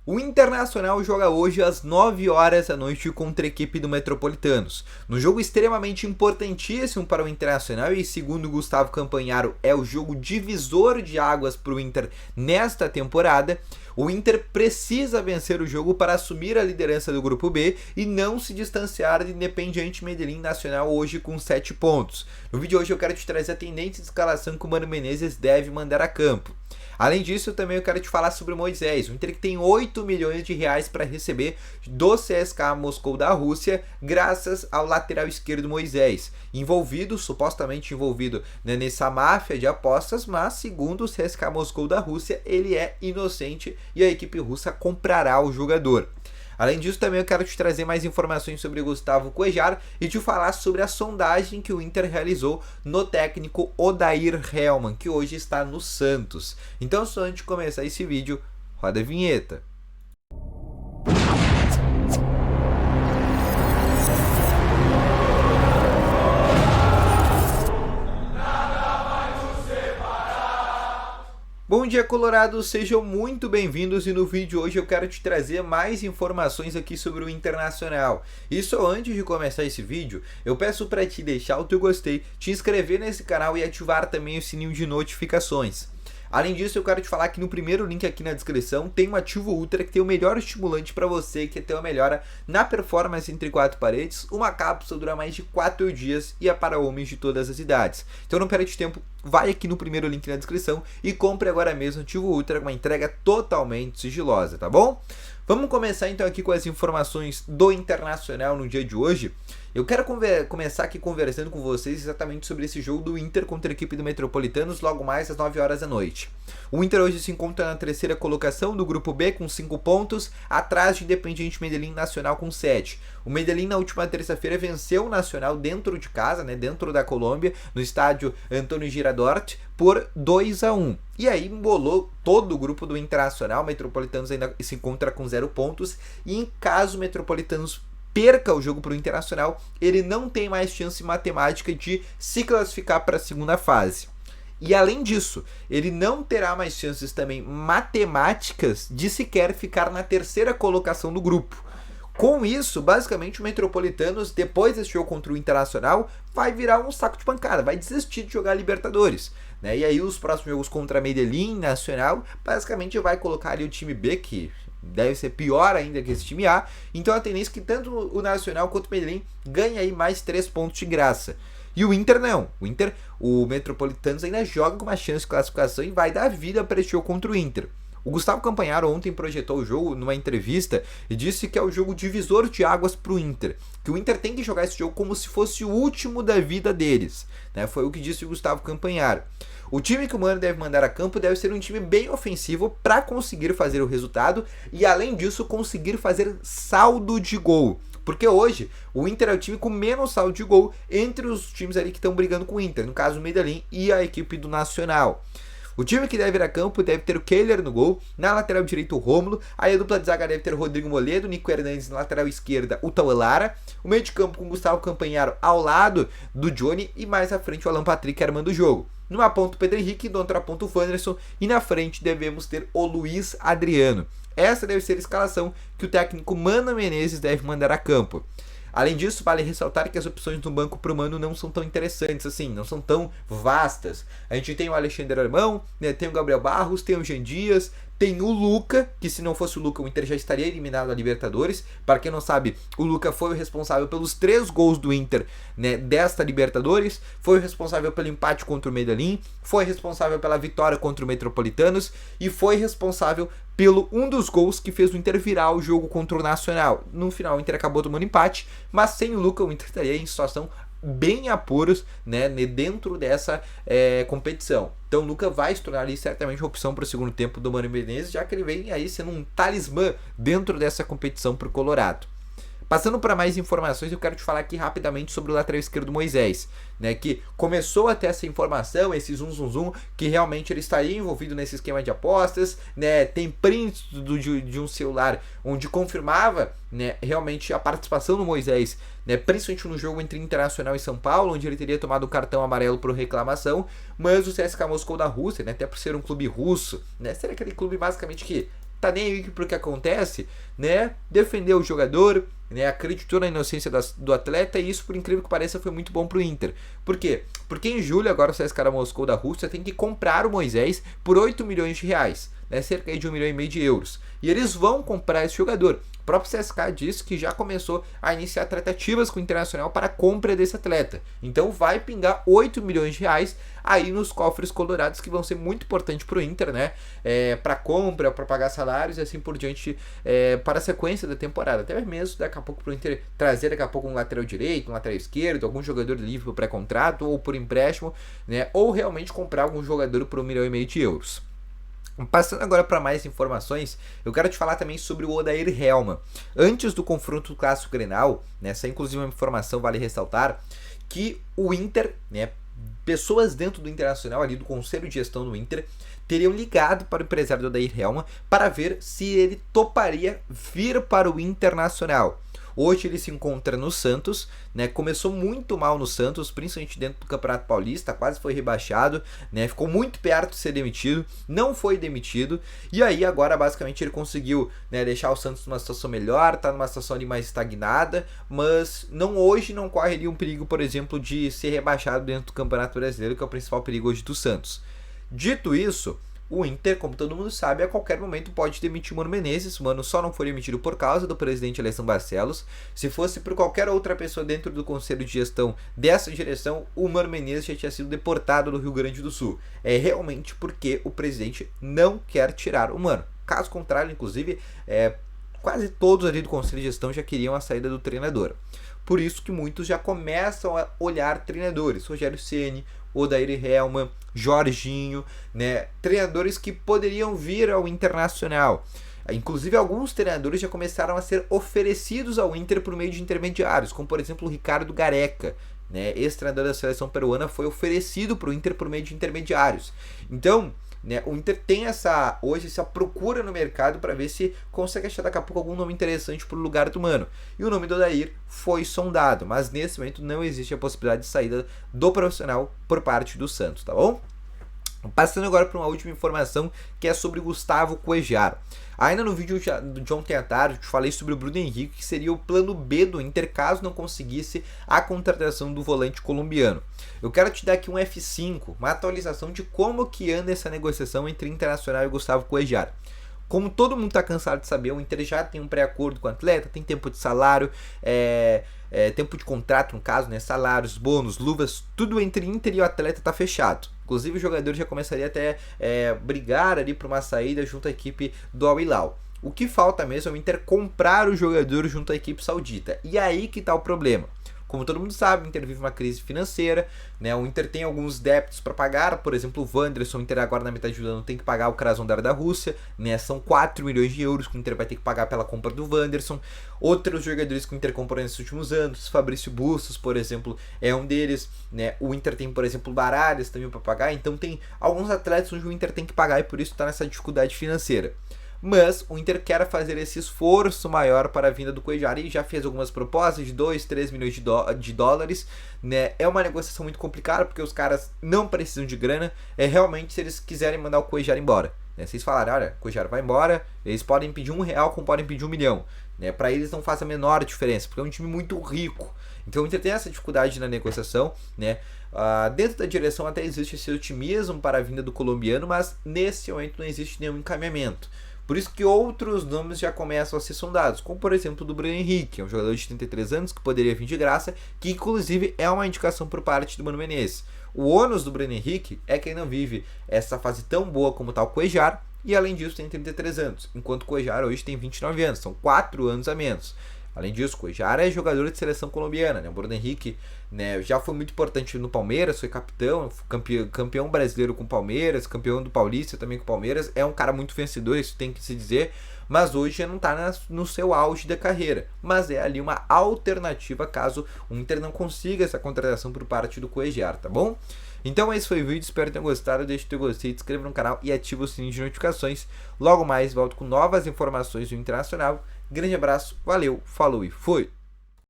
O Internacional joga hoje às 9 horas da noite contra a equipe do Metropolitanos. No jogo extremamente importantíssimo para o Internacional e, segundo Gustavo Campanharo, é o jogo divisor de águas para o Inter nesta temporada. O Inter precisa vencer o jogo para assumir a liderança do Grupo B e não se distanciar de Independiente Medellín Nacional hoje com 7 pontos. No vídeo de hoje eu quero te trazer a tendência de escalação que o Mano Menezes deve mandar a campo. Além disso, também eu quero te falar sobre o Moisés, o Inter que tem 8 milhões de reais para receber do CSKA Moscou da Rússia, graças ao lateral esquerdo Moisés, supostamente envolvido, né, nessa máfia de apostas, mas segundo o CSKA Moscou da Rússia, ele é inocente e a equipe russa comprará o jogador. Além disso, também eu quero te trazer mais informações sobre Gustavo Cuéllar e te falar sobre a sondagem que o Inter realizou no técnico Odair Hellmann, que hoje está no Santos. Então, só antes de começar esse vídeo, roda a vinheta. Bom dia, Colorado, sejam muito bem-vindos e no vídeo de hoje eu quero te trazer mais informações aqui sobre o Internacional. E só antes de começar esse vídeo, eu peço para te deixar o teu gostei, te inscrever nesse canal e ativar também o sininho de notificações. Além disso, eu quero te falar que no primeiro link aqui na descrição tem um Ativo Ultra que tem o melhor estimulante para você que quer ter uma melhora na performance entre quatro paredes. Uma cápsula dura mais de 4 dias e é para homens de todas as idades. Então não perde tempo, vai aqui no primeiro link na descrição e compre agora mesmo o Ativo Ultra com uma entrega totalmente sigilosa, tá bom? Vamos começar então aqui com as informações do Internacional no dia de hoje. Eu quero começar aqui conversando com vocês exatamente sobre esse jogo do Inter contra a equipe do Metropolitanos logo mais às 9 horas da noite. O Inter hoje se encontra na terceira colocação do Grupo B com 5 pontos, atrás de Independiente Medellín Nacional com 7. O Medellín na última terça-feira venceu o Nacional dentro de casa, né, dentro da Colômbia, no estádio Antônio Girardot, por 2-1. E aí embolou todo o grupo do Internacional. O Metropolitanos ainda se encontra com 0 pontos e em caso o Metropolitanos perca o jogo para o Internacional, ele não tem mais chance matemática de se classificar para a segunda fase. E além disso, ele não terá mais chances também matemáticas de sequer ficar na terceira colocação do grupo. Com isso, basicamente o Metropolitanos, depois desse jogo contra o Internacional, vai virar um saco de pancada, vai desistir de jogar Libertadores, né? E aí os próximos jogos contra Medellín, Nacional, basicamente vai colocar ali o time B, que deve ser pior ainda que esse time A. Então a tendência é que tanto o Nacional quanto o Medellín ganhem aí mais 3 pontos de graça. E o Inter não. O Metropolitanos ainda joga com uma chance de classificação e vai dar vida para esse jogo contra o Inter. O Gustavo Campanharo ontem projetou o jogo numa entrevista e disse que é o jogo divisor de águas para o Inter. Que o Inter tem que jogar esse jogo como se fosse o último da vida deles, né? Foi o que disse o Gustavo Campanharo. O time que o Mano deve mandar a campo deve ser um time bem ofensivo para conseguir fazer o resultado e, além disso, conseguir fazer saldo de gol. Porque hoje o Inter é o time com menos saldo de gol entre os times ali que estão brigando com o Inter, no caso o Medellín e a equipe do Nacional. O time que deve ir a campo deve ter o Cuéllar no gol, na lateral direita o Rômulo, aí a dupla de zaga deve ter Rodrigo Moledo, Nico Hernandes na lateral esquerda, o Tauelara, o meio de campo com Gustavo Campanharo ao lado do Johnny e mais à frente o Alan Patrick armando o jogo. Numa ponta o Pedro Henrique, na outra ponta o Wanderson e na frente devemos ter o Luiz Adriano. Essa deve ser a escalação que o técnico Mano Menezes deve mandar a campo. Além disso, vale ressaltar que as opções no banco pro Mano não são tão interessantes assim, não são tão vastas. A gente tem o Alexandre Armão, né, tem o Gabriel Barros, tem o Jean Dias, tem o Luca, que se não fosse o Luca, o Inter já estaria eliminado da Libertadores. Para quem não sabe, o Luca foi o responsável pelos 3 gols do Inter, né, desta Libertadores, foi o responsável pelo empate contra o Medellín, foi responsável pela vitória contra o Metropolitanos e foi responsável pelo um dos gols que fez o Inter virar o jogo contra o Nacional. No final o Inter acabou tomando empate, mas sem o Luca o Inter estaria em situação bem apuros, né, dentro dessa competição. Então o Luca vai se tornar ali certamente uma opção para o segundo tempo do Mano Menezes, já que ele vem aí sendo um talismã dentro dessa competição para o Colorado. Passando para mais informações, eu quero te falar aqui rapidamente sobre o lateral esquerdo Moisés, né, que começou a ter essa informação, esse zum, que realmente ele estaria envolvido nesse esquema de apostas, né, tem print de um celular onde confirmava, né, realmente a participação do Moisés, né, principalmente no jogo entre Internacional e São Paulo, onde ele teria tomado o cartão amarelo por reclamação, mas o CSKA Moscou da Rússia, né, até por ser um clube russo, né, seria aquele clube basicamente que tá nem aí pro que acontece, né? Defendeu o jogador, né? Acreditou na inocência do atleta, e isso, por incrível que pareça, foi muito bom pro Inter. Por quê? Porque em julho, agora o CSKA Moscou da Rússia tem que comprar o Moisés por 8 milhões de reais, né? Cerca de 1,5 milhão de euros. E eles vão comprar esse jogador. O próprio CSKA disse que já começou a iniciar tratativas com o Internacional para a compra desse atleta. Então vai pingar 8 milhões de reais aí nos cofres colorados, que vão ser muito importantes para o Inter, né? Para compra, para pagar salários e assim por diante, para a sequência da temporada. Até mesmo daqui a pouco para o Inter trazer daqui a pouco um lateral direito, um lateral esquerdo, algum jogador livre por pré-contrato ou por empréstimo, né? Ou realmente comprar algum jogador por 1,5 milhão de euros. Passando agora para mais informações, eu quero te falar também sobre o Odair Hellmann. Antes do confronto clássico Grenal, essa inclusive uma informação vale ressaltar, que o Inter, né, pessoas dentro do Internacional, ali do conselho de gestão do Inter, teriam ligado para o empresário do Odair Hellmann para ver se ele toparia vir para o Internacional. Hoje ele se encontra no Santos, né? Começou muito mal no Santos, principalmente dentro do Campeonato Paulista, quase foi rebaixado, né? Ficou muito perto de ser demitido, não foi demitido, e aí agora basicamente ele conseguiu, né, deixar o Santos numa situação melhor, tá numa situação ali mais estagnada, mas hoje não corre ali um perigo, por exemplo, de ser rebaixado dentro do Campeonato Brasileiro, que é o principal perigo hoje do Santos. Dito isso, o Inter, como todo mundo sabe, a qualquer momento pode demitir o Mano Menezes. O Mano só não foi demitido por causa do presidente Alessandro Barcelos. Se fosse por qualquer outra pessoa dentro do conselho de gestão dessa direção, o Mano Menezes já tinha sido deportado do Rio Grande do Sul. É realmente porque o presidente não quer tirar o Mano. Caso contrário, inclusive, quase todos ali do conselho de gestão já queriam a saída do treinador. Por isso que muitos já começam a olhar treinadores. Rogério Ceni, Odair Hellmann, Jorginho, né? Treinadores que poderiam vir ao Internacional. Inclusive, alguns treinadores já começaram a ser oferecidos ao Inter por meio de intermediários, como por exemplo o Ricardo Gareca, né? Esse treinador da seleção peruana foi oferecido para o Inter por meio de intermediários. Então, né, o Inter tem hoje essa procura no mercado para ver se consegue achar daqui a pouco algum nome interessante para o lugar do Mano. E o nome do Odair foi sondado, mas nesse momento não existe a possibilidade de saída do profissional por parte do Santos, tá bom? Passando agora para uma última informação, que é sobre Gustavo Cuéllar. Ainda no vídeo de ontem à tarde, eu te falei sobre o Bruno Henrique, que seria o plano B do Inter caso não conseguisse a contratação do volante colombiano. Eu quero te dar aqui um F5, uma atualização de como que anda essa negociação entre Internacional e Gustavo Cuéllar. Como todo mundo está cansado de saber, o Inter já tem um pré-acordo com o atleta, tem tempo de salário, tempo de contrato, no caso, né? Salários, bônus, luvas, tudo entre Inter e o atleta está fechado. Inclusive o jogador já começaria até brigar ali para uma saída junto à equipe do Al Hilal. O que falta mesmo é o Inter comprar o jogador junto à equipe saudita. E aí que está o problema. Como todo mundo sabe, o Inter vive uma crise financeira, né? O Inter tem alguns débitos para pagar, por exemplo, o Wanderson, o Inter agora na metade do ano tem que pagar o Krasnodar da Rússia, né? São 4 milhões de euros que o Inter vai ter que pagar pela compra do Wanderson. Outros jogadores que o Inter comprou nesses últimos anos, Fabrício Bustos, por exemplo, é um deles, né? O Inter tem, por exemplo, o Baralhas também para pagar, então tem alguns atletas onde o Inter tem que pagar e por isso está nessa dificuldade financeira. Mas o Inter quer fazer esse esforço maior para a vinda do Cuéllar e já fez algumas propostas de 2, 3 milhões de dólares, né? É uma negociação muito complicada porque os caras não precisam de grana, realmente se eles quiserem mandar o Cuéllar embora, né? Se eles falarem, olha, o Cuéllar vai embora, eles podem pedir R$1 como podem pedir 1 milhão, né? Para eles não faz a menor diferença, porque é um time muito rico. Então o Inter tem essa dificuldade na negociação, né? Dentro da direção até existe esse otimismo para a vinda do colombiano, mas nesse momento não existe nenhum encaminhamento. Por isso que outros nomes já começam a ser sondados, como por exemplo o do Bruno Henrique, é um jogador de 33 anos que poderia vir de graça, que inclusive é uma indicação por parte do Mano Menezes. O ônus do Bruno Henrique é quem não vive essa fase tão boa como tal Cuéllar, e além disso tem 33 anos, enquanto o Cuéllar hoje tem 29 anos, são 4 anos a menos. Além disso, o Cuéllar é jogador de seleção colombiana, né? O Bruno Henrique, né, já foi muito importante no Palmeiras, foi capitão, campeão brasileiro com o Palmeiras, campeão do Paulista também com o Palmeiras, é um cara muito vencedor, isso tem que se dizer, mas hoje já não está no seu auge da carreira, mas é ali uma alternativa caso o Inter não consiga essa contratação por parte do Cuéllar, tá bom? Então esse foi o vídeo, espero que tenham gostado, deixe o teu gostei, se inscreva no canal e ative o sininho de notificações. Logo mais volto com novas informações do Internacional. Grande abraço, valeu, falou e fui!